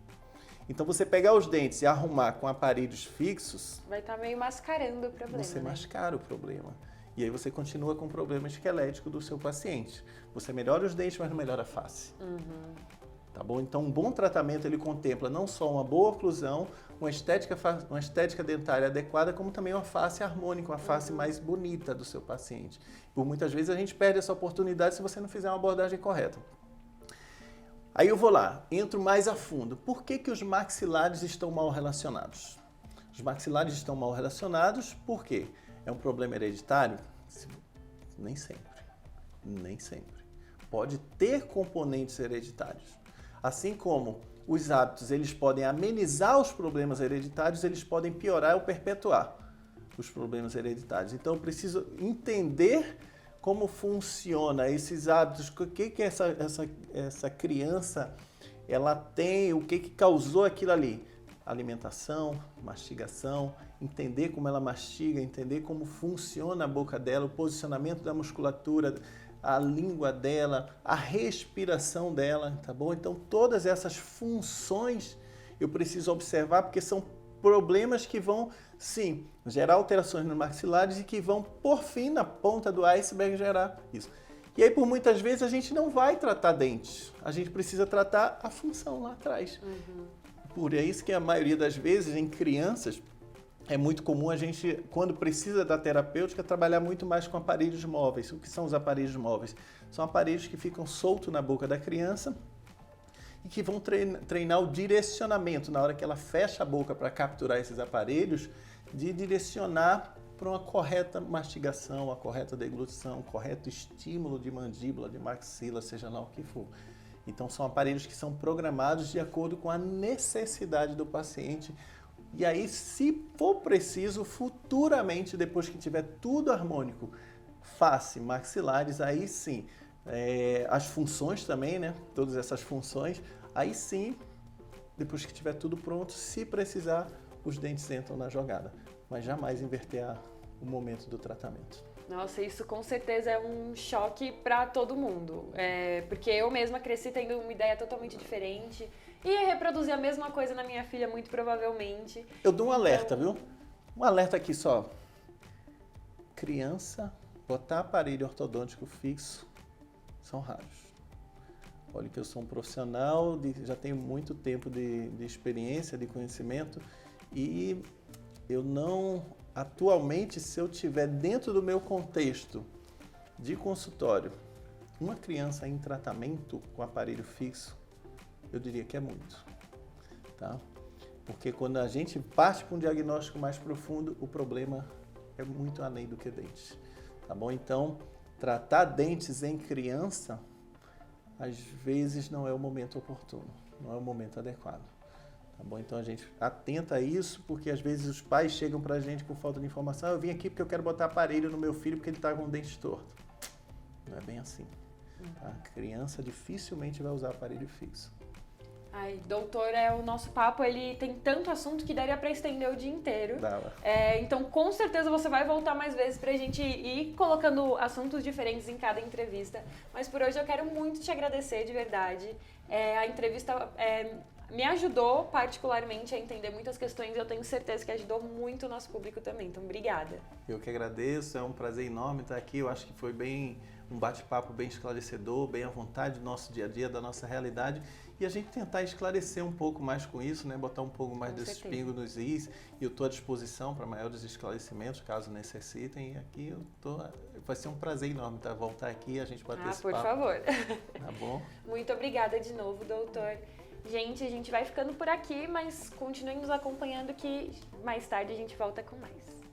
Então, você pegar os dentes e arrumar com aparelhos fixos... vai estar meio mascarando o problema, Você mascara o problema. E aí você continua com o problema esquelético do seu paciente. Você melhora os dentes, mas não melhora a face. tá bom? Então, um bom tratamento, ele contempla não só uma boa oclusão, uma estética dentária adequada, como também uma face harmônica, uma face mais bonita do seu paciente. Por muitas vezes a gente perde essa oportunidade se você não fizer uma abordagem correta. Aí eu vou lá, entro mais a fundo. Por que os maxilares estão mal relacionados? Os maxilares estão mal relacionados porque é um problema hereditário? Nem sempre. Nem sempre. Pode ter componentes hereditários. Assim como os hábitos, eles podem amenizar os problemas hereditários, eles podem piorar ou perpetuar os problemas hereditários. Então, eu preciso entender como funciona esses hábitos, o que essa criança ela tem, o que causou aquilo ali. Alimentação, mastigação, entender como ela mastiga, entender como funciona a boca dela, o posicionamento da musculatura, a língua dela, a respiração dela, tá bom? Então, todas essas funções eu preciso observar porque são problemas que vão, sim, gerar alterações nos maxilares e que vão, por fim, na ponta do iceberg, gerar isso. E aí, por muitas vezes, a gente não vai tratar dentes, a gente precisa tratar a função lá atrás. Por isso que a maioria das vezes, em crianças, é muito comum a gente, quando precisa da terapêutica, trabalhar muito mais com aparelhos móveis. O que são os aparelhos móveis? São aparelhos que ficam soltos na boca da criança e que vão treinar o direcionamento, na hora que ela fecha a boca para capturar esses aparelhos, de direcionar para uma correta mastigação, uma correta deglutição, um correto estímulo de mandíbula, de maxila, seja lá o que for. Então, são aparelhos que são programados de acordo com a necessidade do paciente. E aí, se for preciso, futuramente, depois que tiver tudo harmônico, face, maxilares, aí sim, as funções também, né? Todas essas funções, aí sim, depois que tiver tudo pronto, se precisar, os dentes entram na jogada. Mas jamais inverter o momento do tratamento. Nossa, isso com certeza é um choque para todo mundo. Porque eu mesma cresci tendo uma ideia totalmente diferente. Ia reproduzir a mesma coisa na minha filha, muito provavelmente. Eu dou um alerta, viu? Um alerta aqui só. Criança, botar aparelho ortodôntico fixo, são raros. Olha que eu sou um profissional, já tenho muito tempo de experiência, de conhecimento, e eu não... Atualmente, se eu tiver dentro do meu contexto de consultório, uma criança em tratamento com aparelho fixo, eu diria que é muito, tá? Porque quando a gente parte para um diagnóstico mais profundo, o problema é muito além do que dentes, tá bom? Então, tratar dentes em criança, às vezes não é o momento oportuno, não é o momento adequado. Tá bom? Então a gente atenta a isso, porque às vezes os pais chegam pra gente com falta de informação. Eu vim aqui porque eu quero botar aparelho no meu filho porque ele tá com o dente torto. Não é bem assim. Tá? A criança dificilmente vai usar aparelho fixo. Ai, doutor, o nosso papo, ele tem tanto assunto que daria pra estender o dia inteiro. Dava. Então, com certeza você vai voltar mais vezes pra gente ir colocando assuntos diferentes em cada entrevista. Mas por hoje eu quero muito te agradecer, de verdade. A entrevista me ajudou particularmente a entender muitas questões e eu tenho certeza que ajudou muito o nosso público também. Então, obrigada. Eu que agradeço, é um prazer enorme estar aqui. Eu acho que foi um bate-papo bem esclarecedor, bem à vontade do nosso dia a dia, da nossa realidade. E a gente tentar esclarecer um pouco mais com isso, né? Botar um pouco mais desses pingos nos is. E eu estou à disposição para maiores esclarecimentos, caso necessitem. E aqui vai ser um prazer enorme voltar aqui e a gente bater esse papo. Por favor. Tá bom? Muito obrigada de novo, doutor. Gente, a gente vai ficando por aqui, mas continuem nos acompanhando que mais tarde a gente volta com mais.